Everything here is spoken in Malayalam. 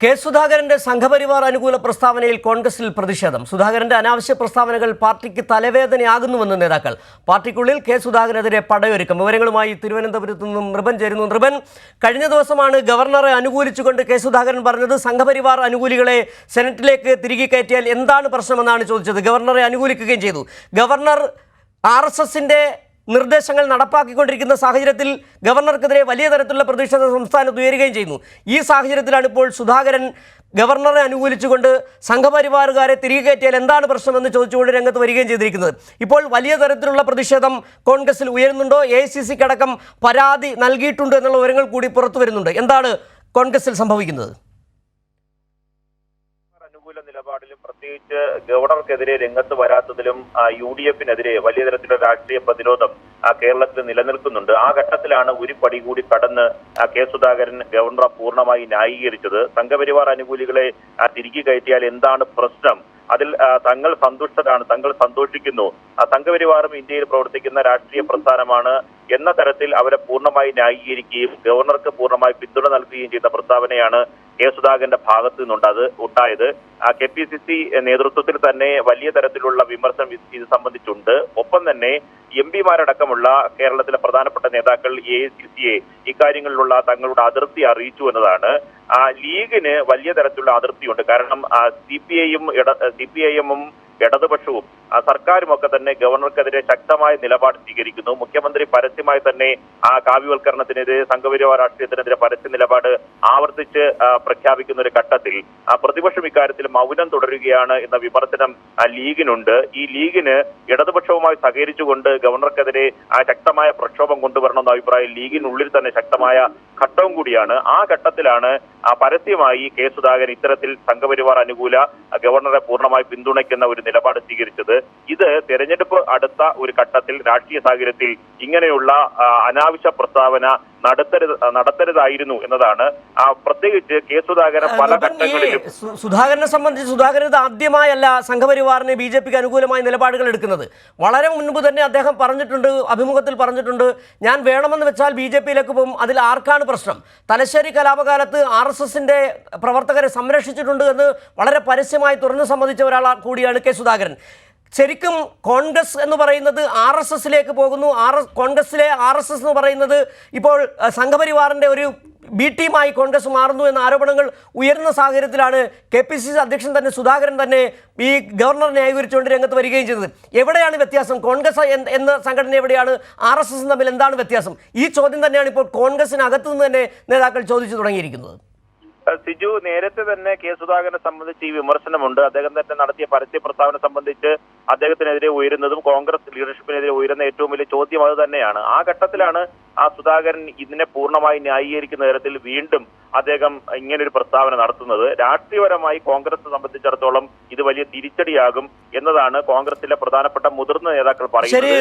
കെ സുധാകരന്റെ സംഘപരിവാർ അനുകൂല പ്രസ്താവനയിൽ കോൺഗ്രസിൽ പ്രതിഷേധം. സുധാകരന്റെ അനാവശ്യ പ്രസ്താവനകൾ പാർട്ടിക്ക് തലവേദനയാകുന്നുവെന്ന് നേതാക്കൾ. പാർട്ടിക്കുള്ളിൽ കെ സുധാകരനെതിരെ പടയൊരുക്കം. വിവരങ്ങളുമായി തിരുവനന്തപുരത്ത് നിന്നും നൃപൻ ചേരുന്നു. നൃപൻ, കഴിഞ്ഞ ദിവസമാണ് ഗവർണറെ അനുകൂലിച്ചുകൊണ്ട് കെ സുധാകരൻ പറഞ്ഞത് സംഘപരിവാർ അനുകൂലികളെ സെനറ്റിലേക്ക് തിരികെ കയറ്റിയാൽ എന്താണ് പ്രശ്നമെന്നാണ് ചോദിച്ചത്. ഗവർണറെ അനുകൂലിക്കുകയും ചെയ്തു. ഗവർണർ RSSന്റെ നിർദ്ദേശങ്ങൾ നടപ്പാക്കിക്കൊണ്ടിരിക്കുന്ന സാഹചര്യത്തിൽ ഗവർണർക്കെതിരെ വലിയ തരത്തിലുള്ള പ്രതിഷേധം സംസ്ഥാനത്ത് ഉയരുകയും ചെയ്യുന്നു. ഈ സാഹചര്യത്തിലാണ് ഇപ്പോൾ സുധാകരൻ ഗവർണറെ അനുകൂലിച്ചുകൊണ്ട് സംഘപരിവാറുകാരെ തിരികെ കയറ്റിയാൽ എന്താണ് പ്രശ്നമെന്ന് ചോദിച്ചുകൊണ്ട് രംഗത്ത് വരികയും ചെയ്തിരിക്കുന്നത്. ഇപ്പോൾ വലിയ തരത്തിലുള്ള പ്രതിഷേധം കോൺഗ്രസിൽ ഉയരുന്നുണ്ടോ? AICC അടക്കം പരാതി നൽകിയിട്ടുണ്ട് എന്നുള്ള വിവരങ്ങൾ കൂടി പുറത്തു വരുന്നുണ്ട്. എന്താണ് കോൺഗ്രസിൽ സംഭവിക്കുന്നത്? അനുകൂല നിലപാടിലും പ്രത്യേകിച്ച് ഗവർണർക്കെതിരെ രംഗത്ത് വരാത്തതിലും UDF-നെതിരെ വലിയ തരത്തിലുള്ള രാഷ്ട്രീയ പ്രതിരോധം കേരളത്തിൽ നിലനിൽക്കുന്നുണ്ട്. ആ ഘട്ടത്തിലാണ് ഒരു പടി കൂടി കടന്ന് കെ സുധാകരൻ ഗവർണറെ പൂർണ്ണമായി ന്യായീകരിച്ചത്. സംഘപരിവാർ അനുകൂലികളെ തിരികെ കയറ്റിയാൽ എന്താണ് പ്രശ്നം, അതിൽ തങ്ങൾ സന്തുഷ്ടരാണ്, തങ്ങൾ സന്തോഷിക്കുന്നു, സംഘപരിവാറും ഇന്ത്യയിൽ പ്രവർത്തിക്കുന്ന രാഷ്ട്രീയ പ്രസ്ഥാനമാണ് എന്ന തരത്തിൽ അവരെ പൂർണ്ണമായി ന്യായീകരിക്കുകയും ഗവർണർക്ക് പൂർണ്ണമായി പിന്തുണ നൽകുകയും ചെയ്ത പ്രസ്താവനയാണ് കെ സുധാകരന്റെ ഭാഗത്തു നിന്നുണ്ട് ഉണ്ടായത്. KPCC നേതൃത്വത്തിൽ തന്നെ വലിയ തരത്തിലുള്ള വിമർശനം ഇത് സംബന്ധിച്ചുണ്ട്. ഒപ്പം തന്നെ MP-മാരടക്കമുള്ള കേരളത്തിലെ പ്രധാനപ്പെട്ട നേതാക്കൾ AICC-യെ ഇക്കാര്യങ്ങളിലുള്ള തങ്ങളുടെ അതിർത്തി അറിയിച്ചു എന്നതാണ്. ലീഗിന് വലിയ തരത്തിലുള്ള അതിർത്തിയുണ്ട്. കാരണം CPIM-ഉം ഇടതുപക്ഷവും സർക്കാരും ഒക്കെ തന്നെ ഗവർണർക്കെതിരെ ശക്തമായ നിലപാട് സ്വീകരിക്കുന്നു. മുഖ്യമന്ത്രി പരസ്യമായി തന്നെ കാവ്യവൽക്കരണത്തിനെതിരെ, സംഘപരിവാർ രാഷ്ട്രീയത്തിനെതിരെ പരസ്യ നിലപാട് ആവർത്തിച്ച് പ്രഖ്യാപിക്കുന്ന ഒരു ഘട്ടത്തിൽ പ്രതിപക്ഷം ഇക്കാര്യത്തിൽ മൗനം തുടരുകയാണ് എന്ന വിമർശനം ലീഗിനുണ്ട്. ഈ ലീഗിന് ഇടതുപക്ഷവുമായി സഹകരിച്ചുകൊണ്ട് ഗവർണർക്കെതിരെ ശക്തമായ പ്രക്ഷോഭം കൊണ്ടുവരണമെന്ന അഭിപ്രായം ലീഗിനുള്ളിൽ തന്നെ ശക്തമായ ഘട്ടവും കൂടിയാണ്. ആ ഘട്ടത്തിലാണ് പരസ്യമായി കെ സുധാകരൻ ഇത്തരത്തിൽ സംഘപരിവാർ അനുകൂല ഗവർണറെ പൂർണ്ണമായി പിന്തുണയ്ക്കുന്ന ഒരു നിലപാട് സ്വീകരിച്ചത്. ഇത് തെരഞ്ഞെടുപ്പ് അടുത്ത ഒരു ഘട്ടത്തിൽ രാഷ്ട്രീയ സാഹചര്യത്തിൽ ഇങ്ങനെയുള്ള അനാവശ്യ പ്രസ്താവന നടത്തരുതായിരുന്നു എന്നതാണ്. പ്രത്യേകിച്ച് കെ സുധാകരൻ പല ഘട്ടങ്ങളിലും സുധാകരനെ സംബന്ധിച്ച് സുധാകരൻ ആദ്യമായല്ല സംഘപരിവാറിന് BJP-ക്ക് അനുകൂലമായ നിലപാടുകൾ എടുക്കുന്നത്. വളരെ മുൻപ് തന്നെ അദ്ദേഹം പറഞ്ഞിട്ടുണ്ട്, അഭിമുഖത്തിൽ പറഞ്ഞിട്ടുണ്ട്, ഞാൻ വേണമെന്ന് വെച്ചാൽ BJP-യിലേക്ക് പോകും, അതിൽ ആർക്കാണ് പ്രശ്നം. തലശ്ശേരി കലാപകാലത്ത് RSSന്റെ പ്രവർത്തകരെ സംരക്ഷിച്ചിട്ടുണ്ട് എന്ന് വളരെ പരസ്യമായി തുറന്നു സമ്മതിച്ച ഒരാൾ കൂടിയാണ് കെ സുധാകരൻ. ശരിക്കും കോൺഗ്രസ് എന്ന് പറയുന്നത് RSSലേക്ക് പോകുന്നു, കോൺഗ്രസിലെ RSS എന്ന് പറയുന്നത് ഇപ്പോൾ സംഘപരിവാറിൻ്റെ ഒരു B ടീമായി കോൺഗ്രസ് മാറുന്നു എന്ന ആരോപണങ്ങൾ ഉയർന്ന സാഹചര്യത്തിലാണ് KPCC അധ്യക്ഷൻ തന്നെ സുധാകരൻ തന്നെ ഈ ഗവർണറെ ന്യായീകരിച്ചുകൊണ്ട് രംഗത്ത് വരികയും ചെയ്തത്. എവിടെയാണ് വ്യത്യാസം? കോൺഗ്രസ് എന്ന സംഘടന എവിടെയാണ്, RSS തമ്മിൽ എന്താണ് വ്യത്യാസം? ഈ ചോദ്യം തന്നെയാണ് ഇപ്പോൾ കോൺഗ്രസിനകത്തു നിന്ന് തന്നെ നേതാക്കൾ ചോദിച്ചു തുടങ്ങിയിരിക്കുന്നത്. സിജു, നേരത്തെ തന്നെ കെ സുധാകരനെ സംബന്ധിച്ച് ഈ വിമർശനമുണ്ട്. അദ്ദേഹം തന്നെ നടത്തിയ പരസ്യ പ്രസ്താവന സംബന്ധിച്ച് അദ്ദേഹത്തിനെതിരെ ഉയരുന്നതും കോൺഗ്രസ് ലീഡർഷിപ്പിനെതിരെ ഉയരുന്ന ഏറ്റവും വലിയ ചോദ്യം അത് തന്നെയാണ്. ആ ഘട്ടത്തിലാണ് സുധാകരൻ ഇതിനെ പൂർണ്ണമായി ന്യായീകരിക്കുന്ന തരത്തിൽ വീണ്ടും അദ്ദേഹം ഇങ്ങനൊരു പ്രസ്താവന നടത്തുന്നത്. രാഷ്ട്രീയപരമായി കോൺഗ്രസിനെ സംബന്ധിച്ചിടത്തോളം ഇത് വലിയ തിരിച്ചടിയാകും എന്നതാണ് കോൺഗ്രസിലെ പ്രധാനപ്പെട്ട മുതിർന്ന നേതാക്കൾ പറയുന്നത്.